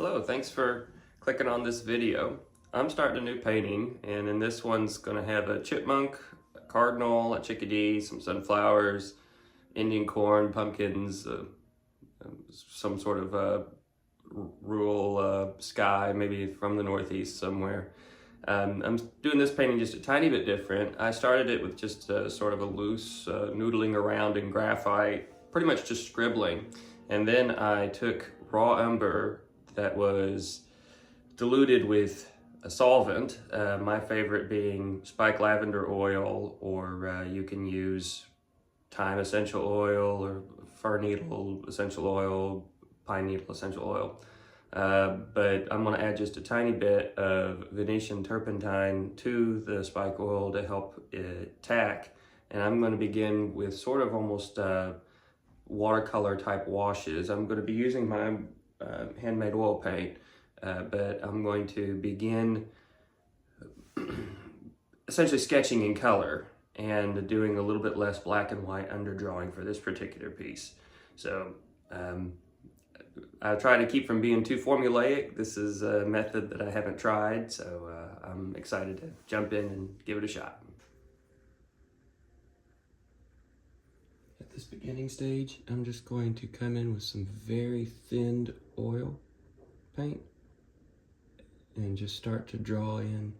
Hello, thanks for clicking on this video. I'm starting a new painting, and in this one's going to have a chipmunk, a cardinal, a chickadee, some sunflowers, Indian corn, pumpkins, some sort of rural sky, maybe from the Northeast somewhere. I'm doing this painting just a tiny bit different. I started it with just sort of a loose noodling around in graphite, pretty much just scribbling. And then I took raw umber that was diluted with a solvent, my favorite being spike lavender oil, or you can use thyme essential oil or fir needle essential oil, pine needle essential oil. But I'm going to add just a tiny bit of Venetian turpentine to the spike oil to help it tack. And I'm going to begin with sort of almost watercolor type washes. I'm going to be using my handmade oil paint, but I'm going to begin essentially sketching in color and doing a little bit less black and white underdrawing for this particular piece. So I try to keep from being too formulaic. This is a method that I haven't tried, so I'm excited to jump in and give it a shot. At this beginning stage, I'm just going to come in with some very thinned oil paint and just start to draw in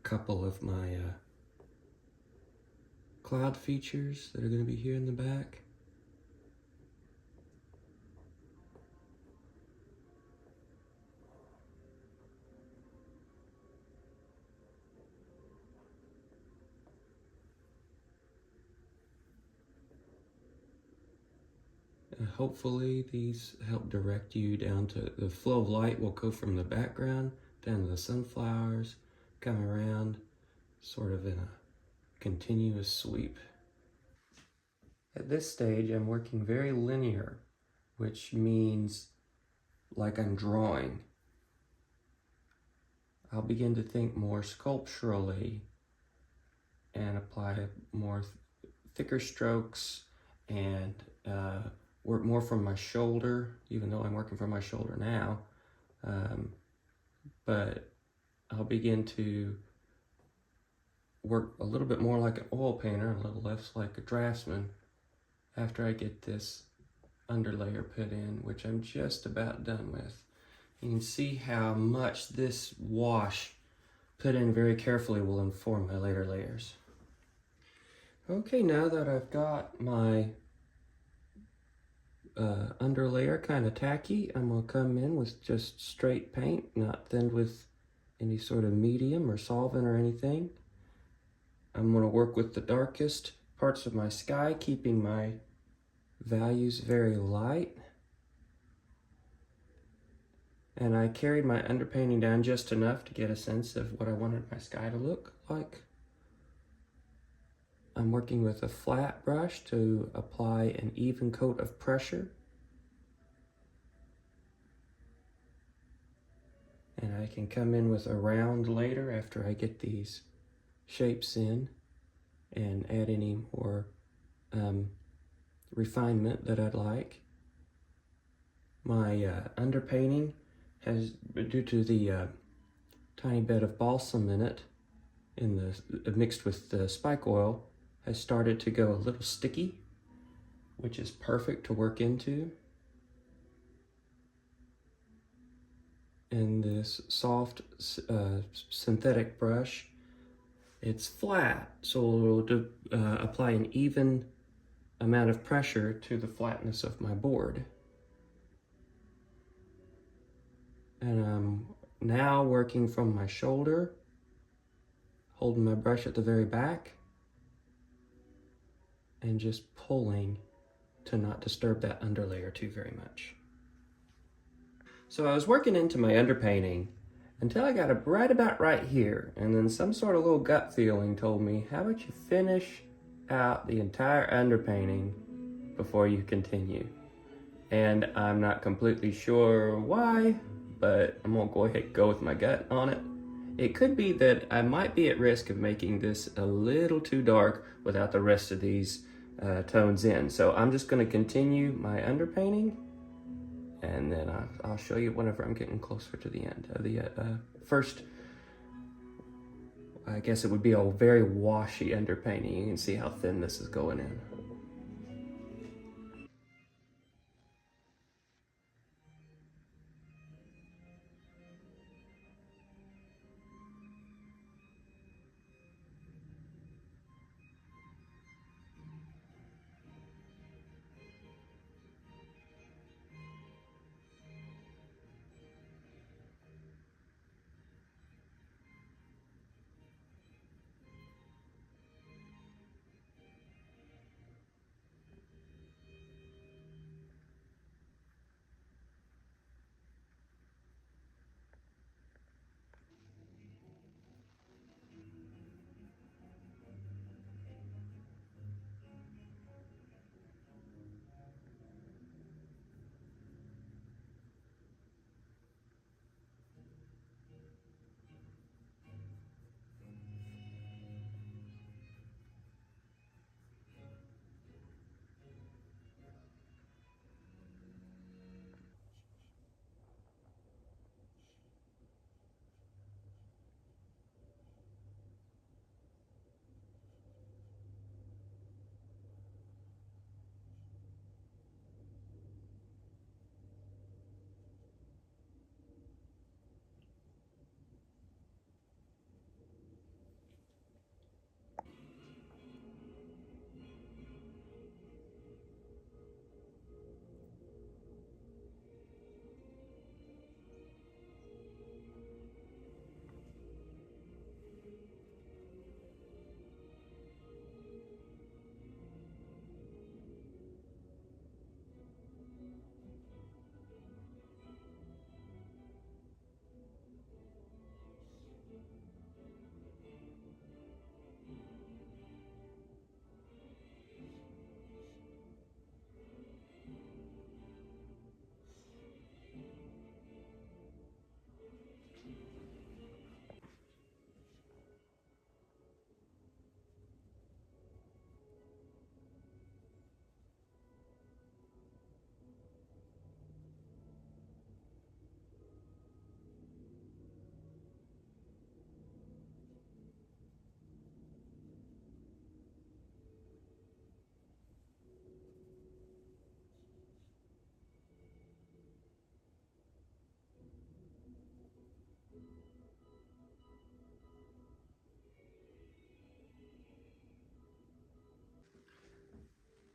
a couple of my cloud features that are going to be here in the back. Hopefully these help direct you down to the flow of light will go from the background down to the sunflowers, come around sort of in a continuous sweep. At this stage, I'm working very linear, which means like I'm drawing. I'll begin to think more sculpturally and apply more thicker strokes and work more from my shoulder, even though I'm working from my shoulder now. But I'll begin to work a little bit more like an oil painter, a little less like a draftsman, after I get this underlayer put in, which I'm just about done with. You can see how much this wash put in very carefully will inform my later layers. Okay, now that I've got my underlayer kind of tacky, I'm going to come in with just straight paint, not thinned with any sort of medium or solvent or anything. I'm going to work with the darkest parts of my sky, keeping my values very light. And I carried my underpainting down just enough to get a sense of what I wanted my sky to look like. I'm working with a flat brush to apply an even coat of pressure. And I can come in with a round later after I get these shapes in and add any more refinement that I'd like. My underpainting has, due to the tiny bit of balsam in it, mixed with the spike oil, has started to go a little sticky, which is perfect to work into. And this soft synthetic brush, it's flat, so it'll apply an even amount of pressure to the flatness of my board. And I'm now working from my shoulder, holding my brush at the very back, and just pulling to not disturb that underlayer too very much. So I was working into my underpainting until I got it right about right here, and then some sort of little gut feeling told me, how about you finish out the entire underpainting before you continue? And I'm not completely sure why, but I'm gonna go ahead and go with my gut on it. It could be that I might be at risk of making this a little too dark without the rest of these tones in. So I'm just going to continue my underpainting and then I'll show you whenever I'm getting closer to the end. First, I guess it would be a very washy underpainting. You can see how thin this is going in.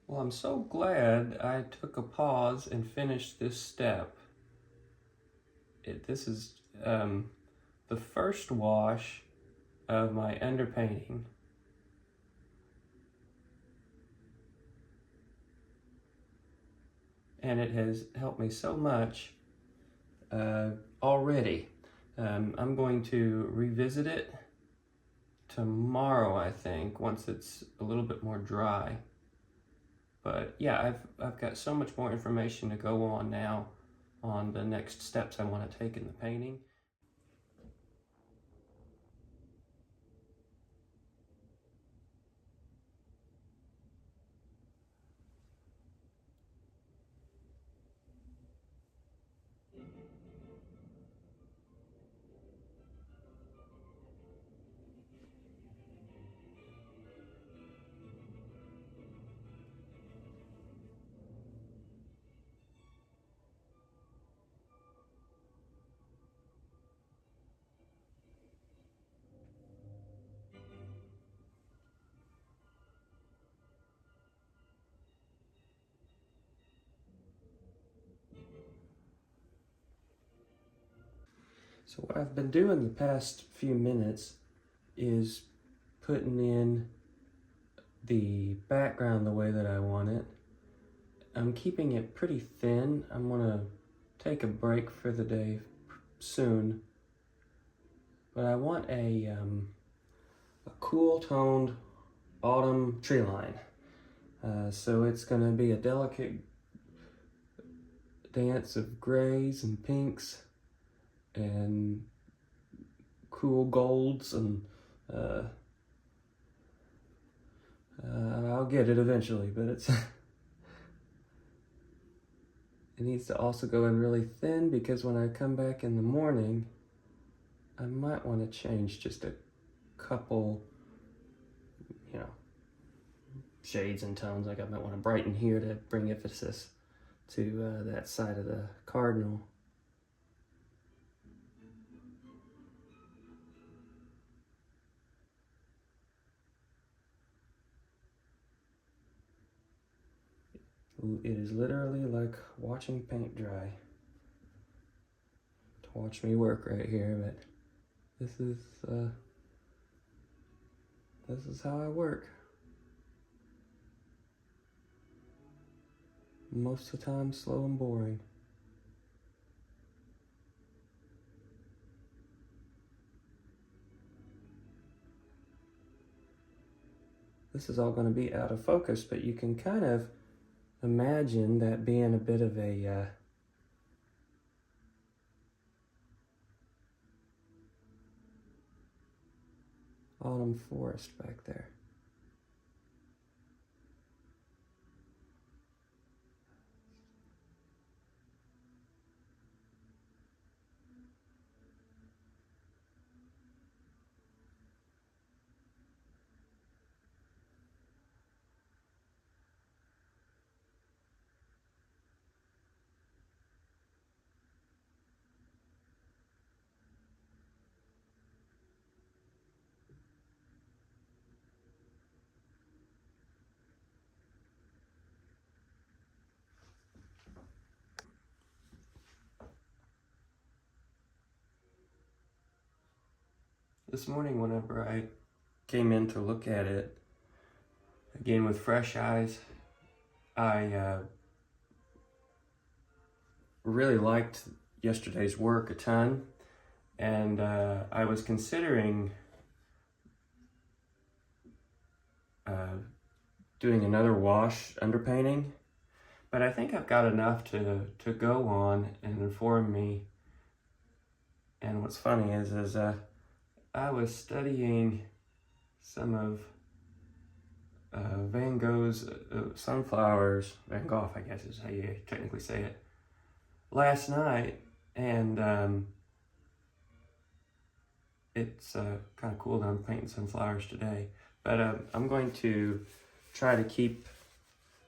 Well, I'm so glad I took a pause and finished this step. This is the first wash of my underpainting. And it has helped me so much already. I'm going to revisit it tomorrow, I think, once it's a little bit more dry. But yeah, I've got so much more information to go on now on the next steps I want to take in the painting. So what I've been doing the past few minutes is putting in the background the way that I want it. I'm keeping it pretty thin. I'm gonna take a break for the day soon, but I want a cool toned autumn tree line. So it's gonna be a delicate dance of grays and pinks and cool golds, and I'll get it eventually, but it needs to also go in really thin because when I come back in the morning, I might want to change just a couple, you know, shades and tones. Like I might want to brighten here to bring emphasis to that side of the cardinal. It is literally like watching paint dry. To watch me work right here, but this is how I work. Most of the time, slow and boring. This is all going to be out of focus, but you can kind of imagine that being a bit of a autumn forest back there. This morning, whenever I came in to look at it, again with fresh eyes, I really liked yesterday's work a ton, and I was considering doing another wash underpainting, but I think I've got enough to go on and inform me. And what's funny is I was studying some of Van Gogh's sunflowers, Van Gogh, I guess is how you technically say it, last night, and it's kind of cool that I'm painting sunflowers today. But I'm going to try to keep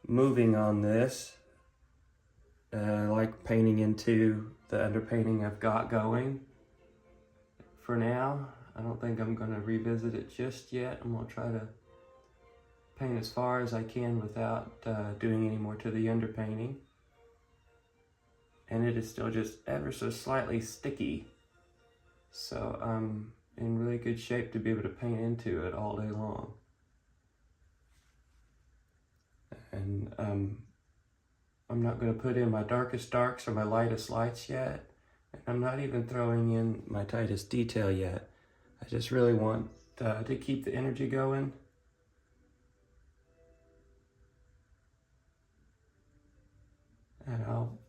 moving on this, like painting into the underpainting I've got going. For now, I don't think I'm going to revisit it just yet. I'm going to try to paint as far as I can without doing any more to the underpainting. And it is still just ever so slightly sticky. So I'm in really good shape to be able to paint into it all day long. And I'm not going to put in my darkest darks or my lightest lights yet. And I'm not even throwing in my tightest detail yet. I just really want to keep the energy going. And I'll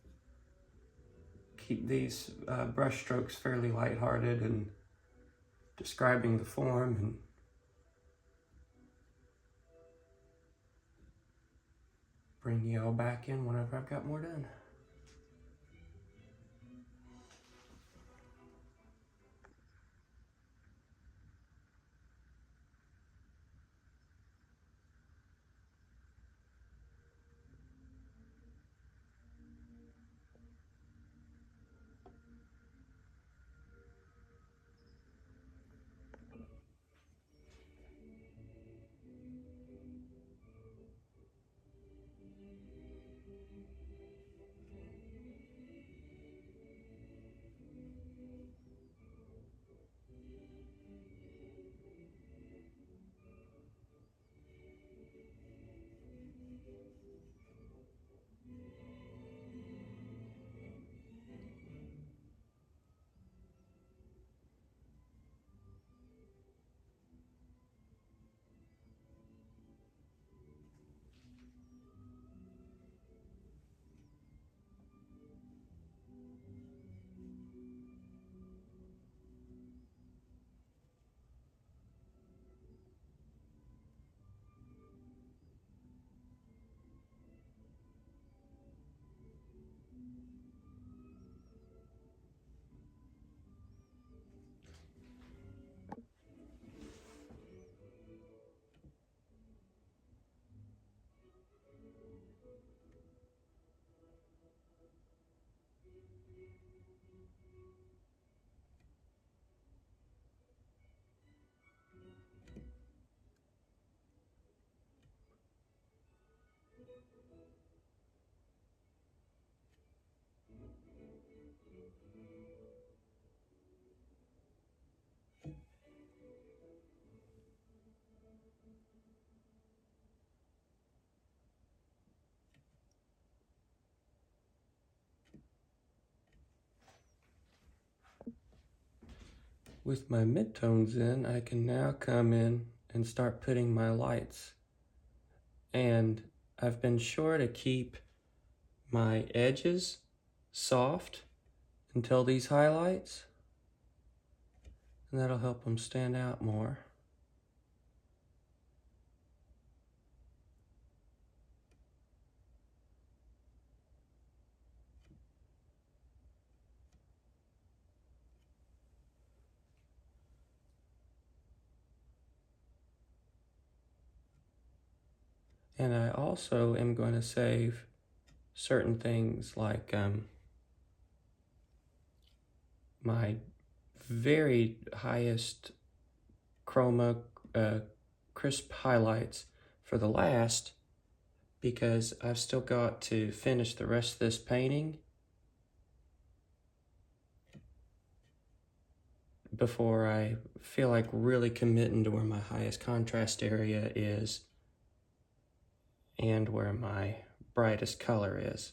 keep these brush strokes fairly lighthearted and describing the form, and bring you all back in whenever I've got more done. With my midtones in, I can now come in and start putting my lights. And I've been sure to keep my edges soft until these highlights, and that'll help them stand out more. And I also am going to save certain things like my very highest chroma crisp highlights for the last, because I've still got to finish the rest of this painting before I feel like really committing to where my highest contrast area is and where my brightest color is.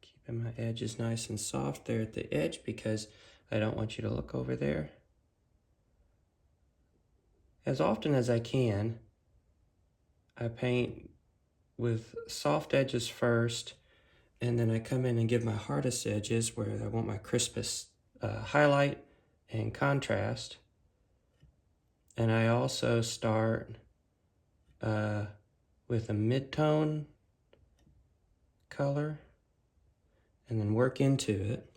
Keeping my edges nice and soft there at the edge because I don't want you to look over there. As often as I can, I paint with soft edges first, and then I come in and give my hardest edges where I want my crispest highlight and contrast. And I also start with a mid-tone color and then work into it.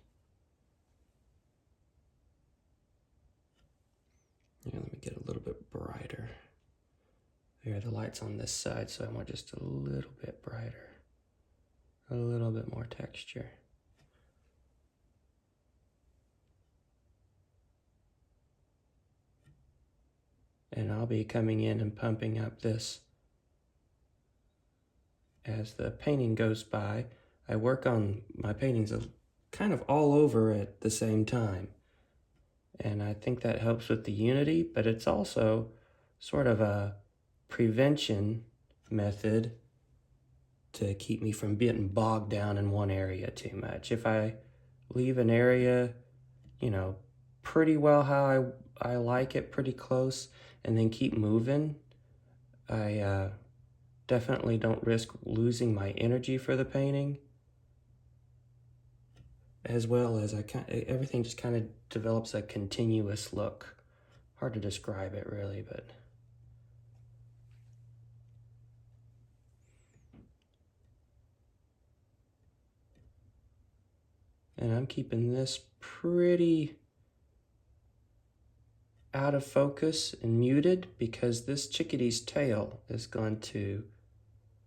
Yeah, let me get a little bit brighter. There, the light's on this side, so I want just a little bit brighter. A little bit more texture. And I'll be coming in and pumping up this as the painting goes by. I work on my paintings kind of all over at the same time. And I think that helps with the unity, but it's also sort of a prevention method to keep me from getting bogged down in one area too much. If I leave an area, you know, pretty well how I like it, pretty close, and then keep moving, I definitely don't risk losing my energy for the painting, as well as everything just kind of develops a continuous look. Hard to describe it really, but and I'm keeping this pretty out of focus and muted because this chickadee's tail is going to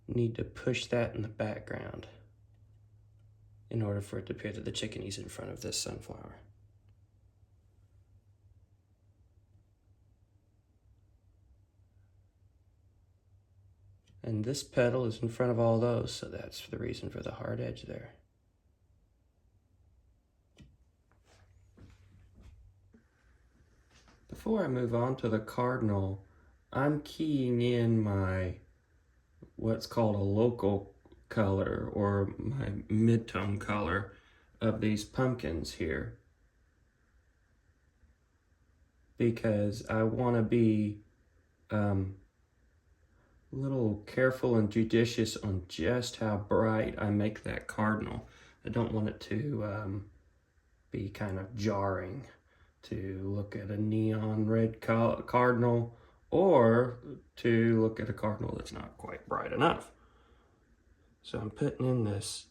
need to push that in the background in order for it to appear that the chickadee's in front of this sunflower. And this petal is in front of all those, so that's the reason for the hard edge there. Before I move on to the cardinal, I'm keying in my what's called a local color or my mid-tone color of these pumpkins here, because I want to be a little careful and judicious on just how bright I make that cardinal. I don't want it to be kind of jarring to look at a neon red cardinal or to look at a cardinal that's not quite bright enough. So I'm putting in this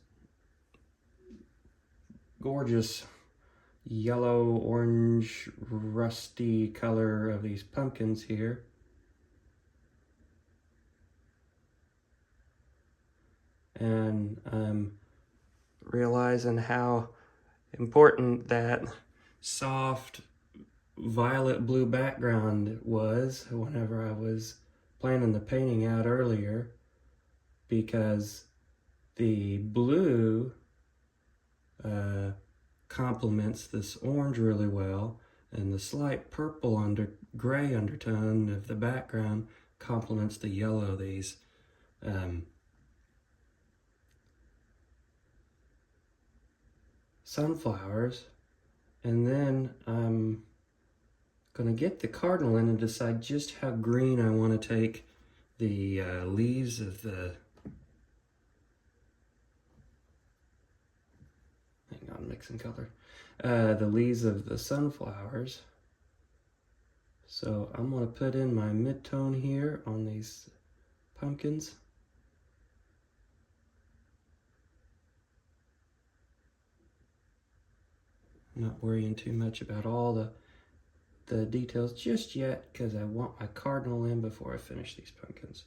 gorgeous yellow, orange, rusty color of these pumpkins here. And I'm realizing how important that soft violet blue background was whenever I was planning the painting out earlier, because the blue complements this orange really well, and the slight purple gray undertone of the background complements the yellow. These sunflowers, and then I'm gonna get the cardinal in and decide just how green I want to take the leaves of the, hang on, mixing color, the leaves of the sunflowers. So I'm gonna put in my mid-tone here on these pumpkins. Not worrying too much about all the details just yet, because I want my cardinal in before I finish these pumpkins.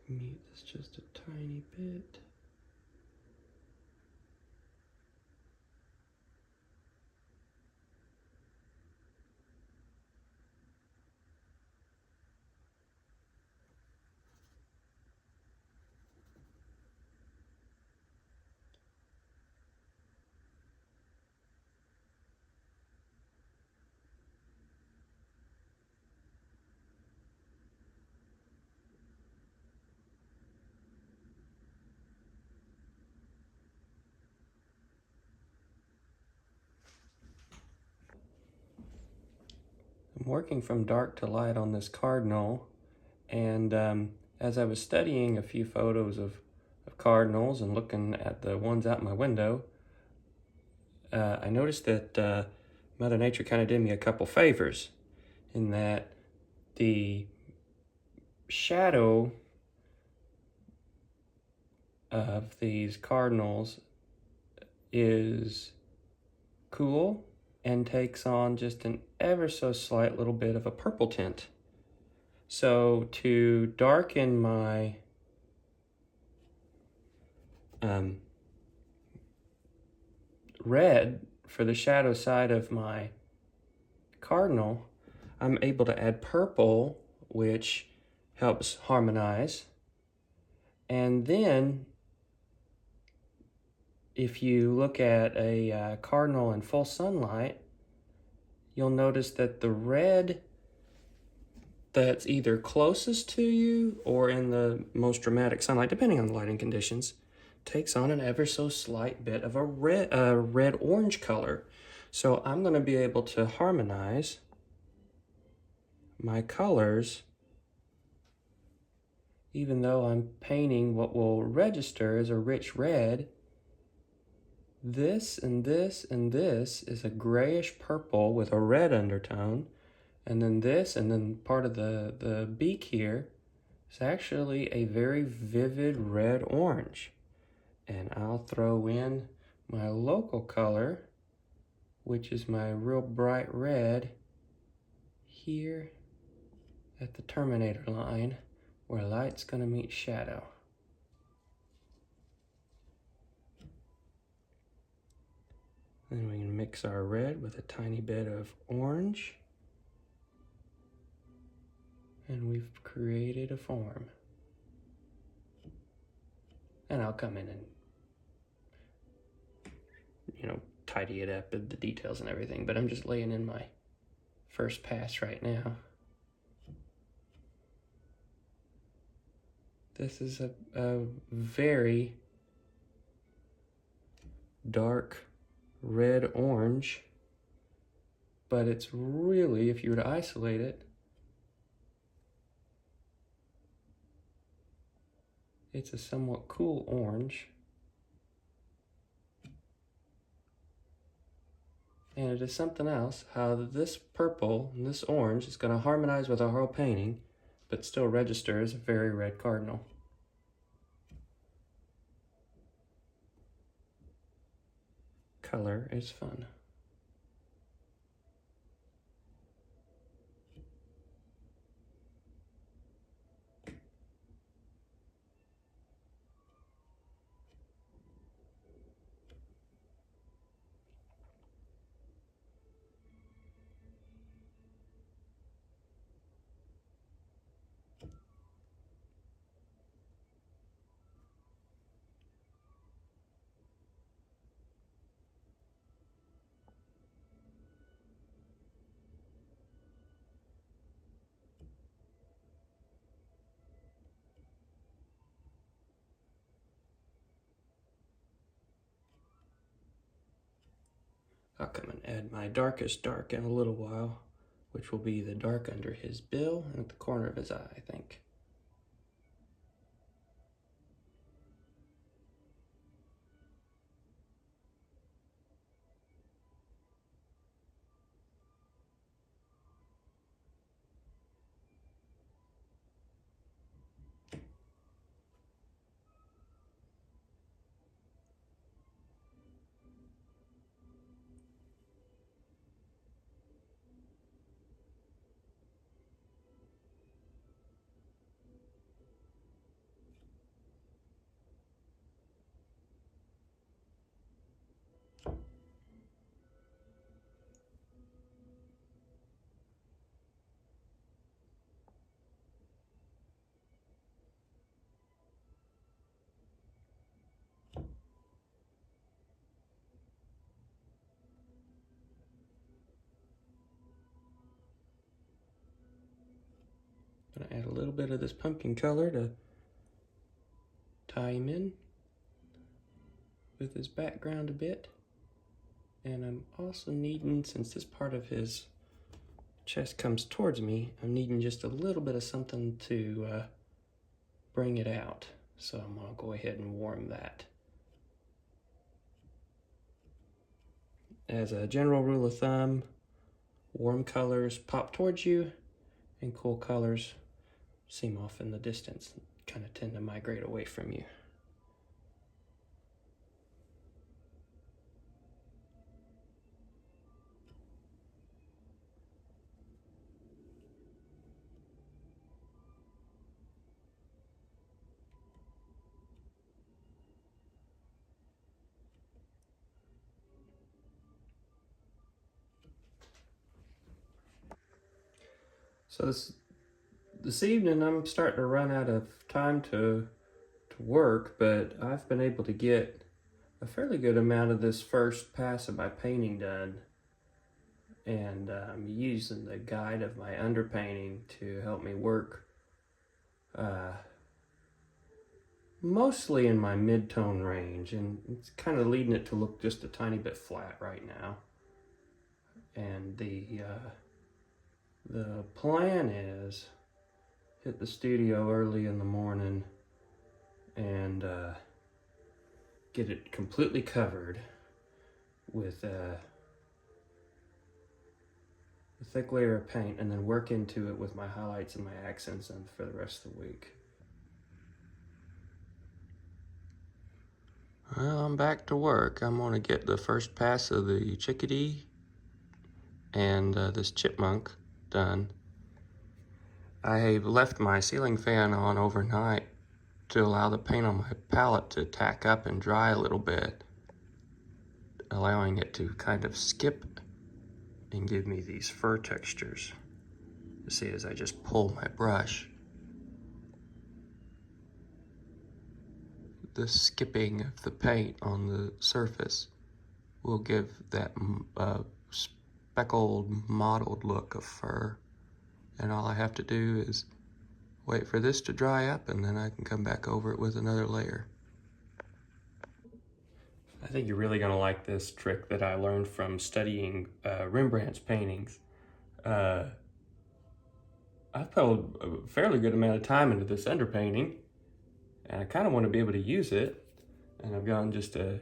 Mute this just a tiny bit. I'm working from dark to light on this cardinal, and as I was studying a few photos of cardinals and looking at the ones out my window, I noticed that Mother Nature kind of did me a couple favors, in that the shadow of these cardinals is cool and takes on just an ever so slight little bit of a purple tint. So to darken my red for the shadow side of my cardinal, I'm able to add purple, which helps harmonize. And then if you look at a cardinal in full sunlight, you'll notice that the red that's either closest to you or in the most dramatic sunlight, depending on the lighting conditions, takes on an ever so slight bit of a red-orange color. So I'm going to be able to harmonize my colors, even though I'm painting what will register as a rich red. This and this and this is a grayish purple with a red undertone. And then this, and then part of the beak here is actually a very vivid red-orange. And I'll throw in my local color, which is my real bright red, here at the terminator line, where light's gonna meet shadow. Then we can mix our red with a tiny bit of orange. And we've created a form. And I'll come in and, tidy it up with the details and everything, but I'm just laying in my first pass right now. This is a very dark red-orange, but it's really, if you were to isolate it, it's a somewhat cool orange. And it is something else how this purple and this orange is going to harmonize with our whole painting, but still register as a very red cardinal. Color is fun. I'll come and add my darkest dark in a little while, which will be the dark under his bill and at the corner of his eye, I think. Gonna add a little bit of this pumpkin color to tie him in with his background a bit. And I'm also needing, since this part of his chest comes towards me, I'm needing just a little bit of something to bring it out. So I'm gonna go ahead and warm that. As a general rule of thumb, warm colors pop towards you and cool colors seem off in the distance, kind of tend to migrate away from you. So this evening I'm starting to run out of time to work, but I've been able to get a fairly good amount of this first pass of my painting done. And I'm using the guide of my underpainting to help me work mostly in my mid-tone range, and it's kind of leading it to look just a tiny bit flat right now. And the plan is hit the studio early in the morning and get it completely covered with a thick layer of paint, and then work into it with my highlights and my accents and for the rest of the week. Well, I'm back to work. I'm gonna get the first pass of the chickadee and this chipmunk done. I left my ceiling fan on overnight to allow the paint on my palette to tack up and dry a little bit, allowing it to kind of skip and give me these fur textures. You see as I just pull my brush, the skipping of the paint on the surface will give that speckled, mottled look of fur. And all I have to do is wait for this to dry up, and then I can come back over it with another layer. I think you're really gonna like this trick that I learned from studying Rembrandt's paintings. I've put a fairly good amount of time into this underpainting, and I kind of want to be able to use it. And I've gone just a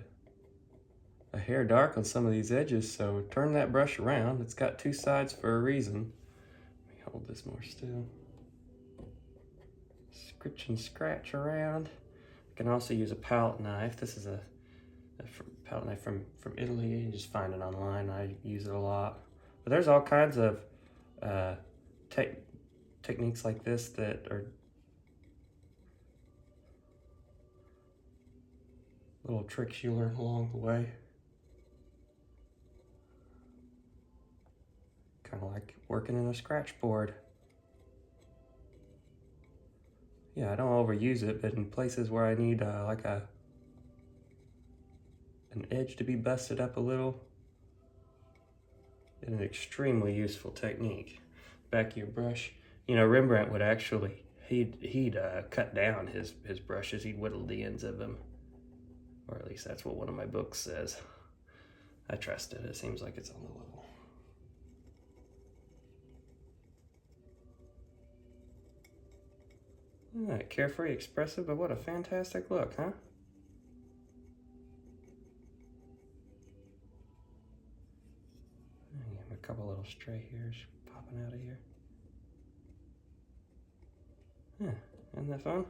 hair dark on some of these edges, so turn that brush around. It's got two sides for a reason. Let me hold this more still. Scritch and scratch around. You can also use a palette knife. This is a palette knife from Italy. You can just find it online. I use it a lot. But there's all kinds of techniques like this that are little tricks you learn along the way. Kind of like working in a scratch board. Yeah, I don't overuse it, but in places where I need like an edge to be busted up a little, it's an extremely useful technique. Back of your brush. You know, Rembrandt would actually, he'd cut down his brushes. He'd whittle the ends of them, or at least that's what one of my books says. I trust it. It seems like it's on the level. All right, carefree, expressive, but what a fantastic look, huh? A couple little stray hairs popping out of here. Yeah, isn't that fun?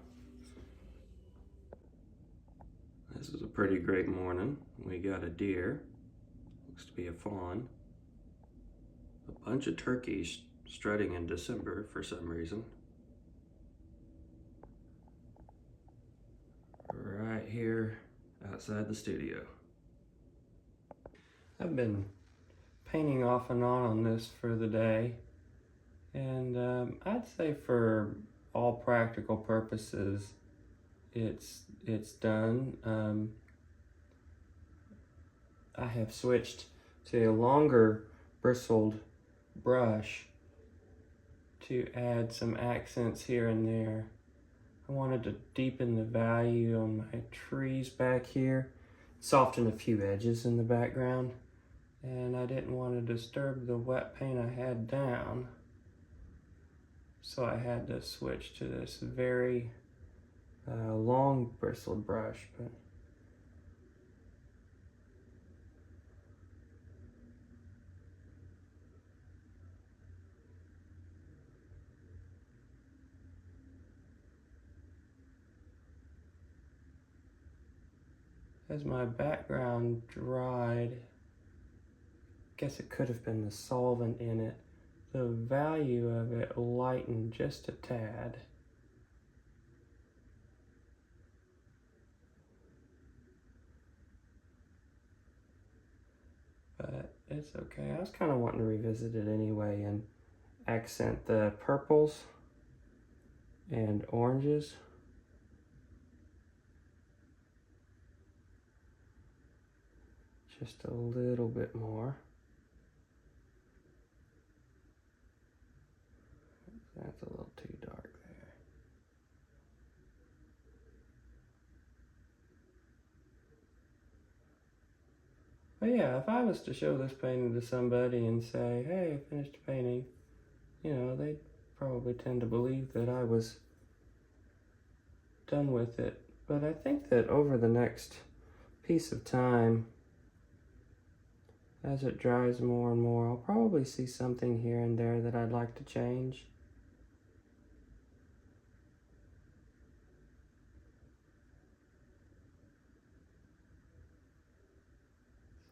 This is a pretty great morning. We got a deer, looks to be a fawn, a bunch of turkeys strutting in December for some reason. Right here outside the studio. I've been painting off and on this for the day, and I'd say for all practical purposes it's done. I have switched to a longer bristled brush to add some accents here and there. I wanted to deepen the value on my trees back here, soften a few edges in the background, and I didn't want to disturb the wet paint I had down, so I had to switch to this very long bristled brush. But as my background dried, I guess it could have been the solvent in it, the value of it lightened just a tad. But it's okay. I was kind of wanting to revisit it anyway and accent the purples and oranges. Just a little bit more. That's a little too dark there. But yeah, if I was to show this painting to somebody and say, hey, I finished a painting, you know, they'd probably tend to believe that I was done with it. But I think that over the next piece of time, as it dries more and more, I'll probably see something here and there that I'd like to change.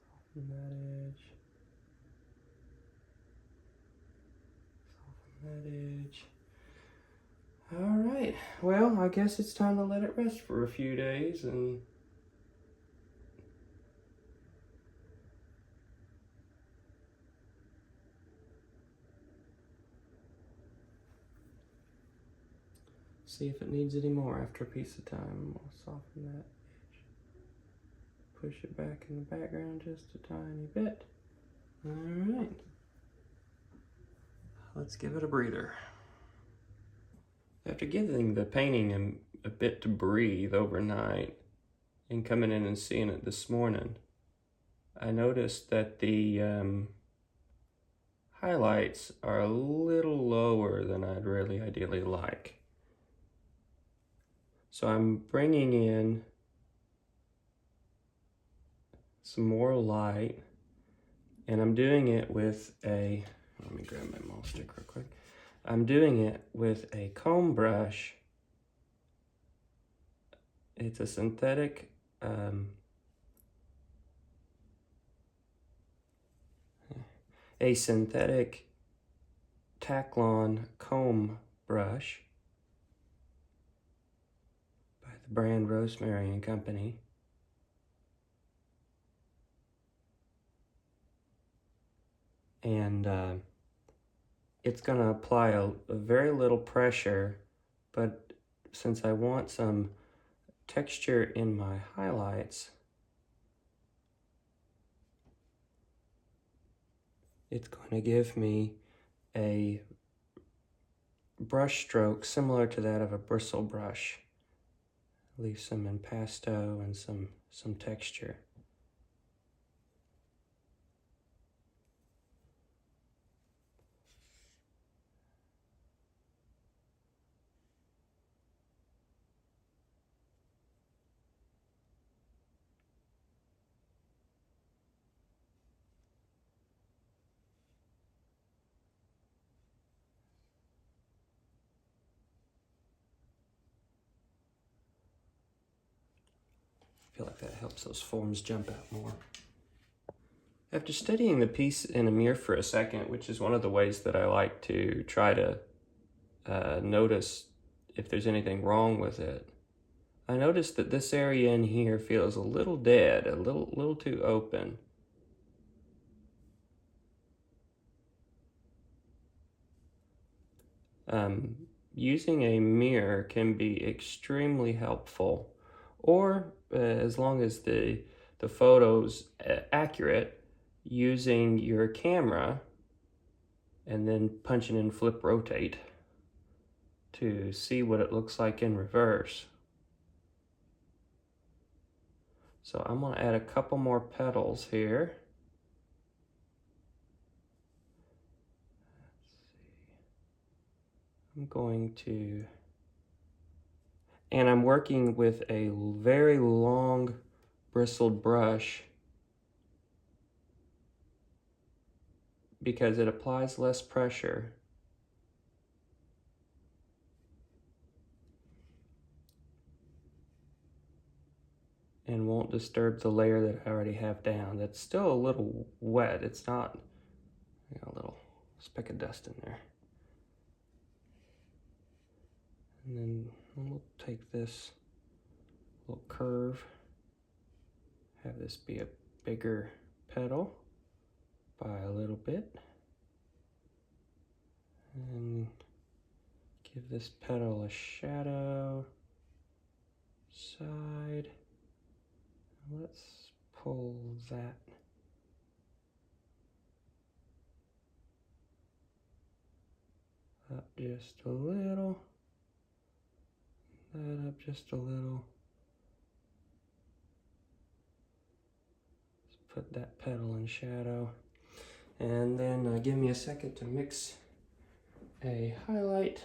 Soften that edge. Soften that edge. All right, well, I guess it's time to let it rest for a few days and see if it needs any more after a piece of time. We'll soften that edge. Push it back in the background just a tiny bit. All right, let's give it a breather. After giving the painting a bit to breathe overnight and coming in and seeing it this morning, I noticed that the highlights are a little lower than I'd really ideally like. So I'm bringing in some more light, and I'm doing it with a, let me grab my mole stick real quick. I'm doing it with a comb brush. It's a synthetic Taklon comb brush by the brand Rosemary and Company. And it's going to apply a very little pressure, but since I want some texture in my highlights, it's going to give me a brush stroke similar to that of a bristle brush. Leave some impasto and some texture. feel like that helps those forms jump out more. After studying the piece in a mirror for a second, which is one of the ways that I like to try to notice if there's anything wrong with it, I noticed that this area in here feels a little dead, a little too open. Using a mirror can be extremely helpful, or as long as the photo's accurate, using your camera and then punching in flip rotate to see what it looks like in reverse. So I'm going to add a couple more petals here. I'm going to, and I'm working with a very long bristled brush because it applies less pressure. And won't disturb the layer that I already have down. That's still a little wet. It's not, a little speck of dust in there. And then we'll take this little curve, have this be a bigger petal by a little bit, and give this petal a shadow side. Let's pull that up just a little, that up just a little. Let's put that petal in shadow. And then give me a second to mix a highlight.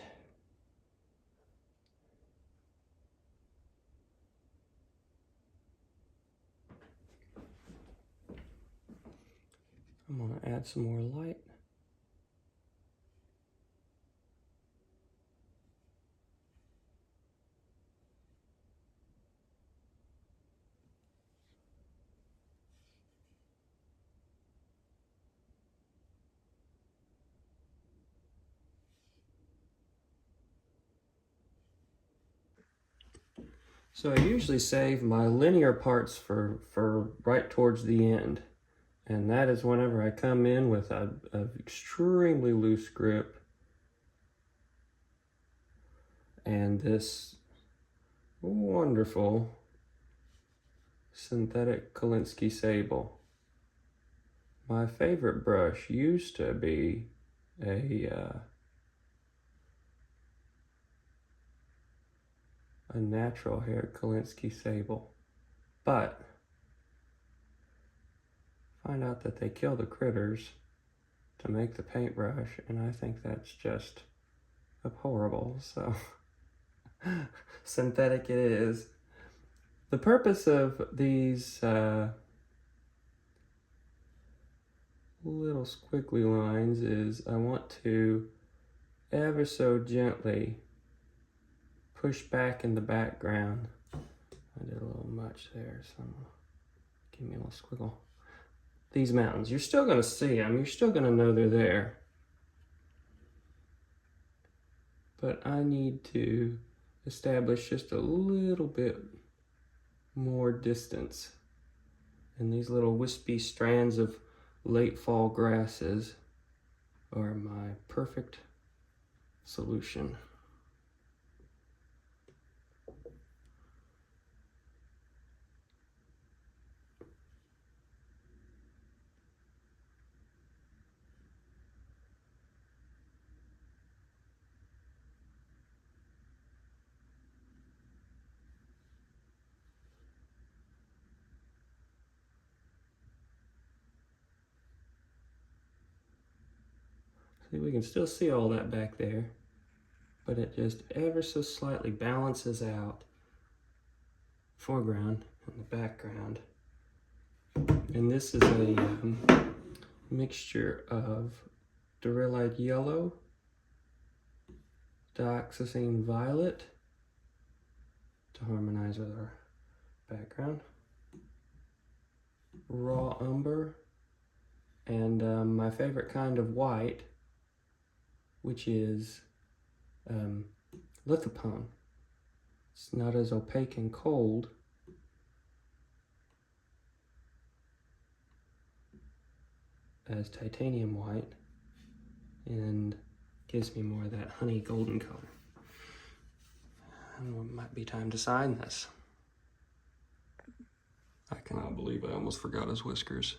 I'm going to add some more light. So I usually save my linear parts for right towards the end. And that is whenever I come in with an extremely loose grip and this wonderful synthetic Kolinsky sable. My favorite brush used to be a natural hair Kolinsky sable, but find out that they kill the critters to make the paintbrush, and I think that's just abhorrible, so synthetic it is. The purpose of these little squiggly lines is I want to ever so gently push back in the background. I did a little much there, so give me a little squiggle. These mountains, you're still going to see them, you're still going to know they're there. But I need to establish just a little bit more distance. And these little wispy strands of late fall grasses are my perfect solution. See, we can still see all that back there, but it just ever so slightly balances out foreground and the background. And this is a mixture of Idealized yellow, dioxazine violet to harmonize with our background. raw umber, and my favorite kind of white, which is lithopone. It's not as opaque and cold as titanium white, and gives me more of that honey golden color. And it might be time to sign this. I cannot believe I almost forgot his whiskers.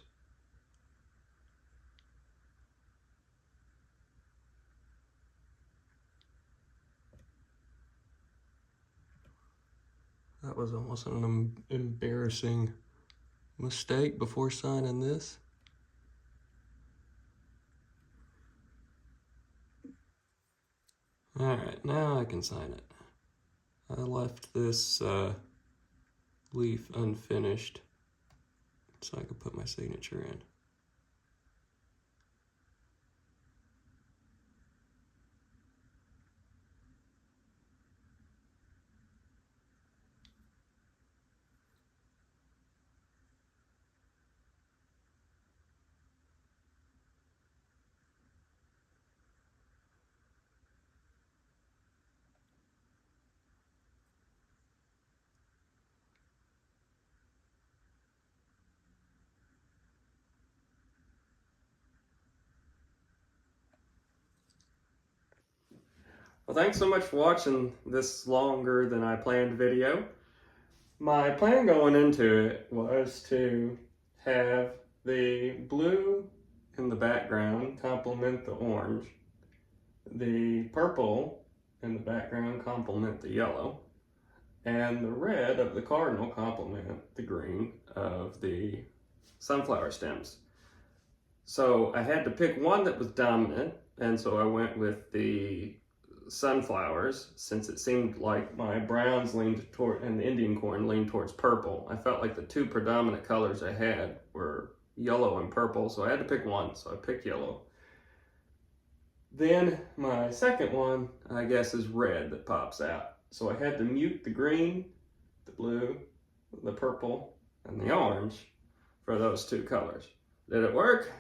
That was almost an embarrassing mistake before signing this. All right, now I can sign it. I left this leaf unfinished so I could put my signature in. Well, thanks so much for watching this longer than I planned video. My plan going into it was to have the blue in the background complement the orange, the purple in the background complement the yellow, and the red of the cardinal complement the green of the sunflower stems. So I had to pick one that was dominant, and so I went with the sunflowers, since it seemed like my browns leaned toward and the Indian corn leaned towards purple. I felt like the two predominant colors I had were yellow and purple, so I had to pick one, so I picked yellow. Then my second one, I guess, is red that pops out. So I had to mute the green, the blue, the purple, and the orange for those two colors. Did it work?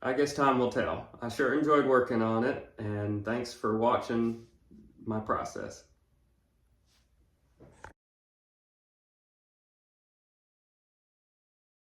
I guess time will tell. I sure enjoyed working on it, and thanks for watching my process.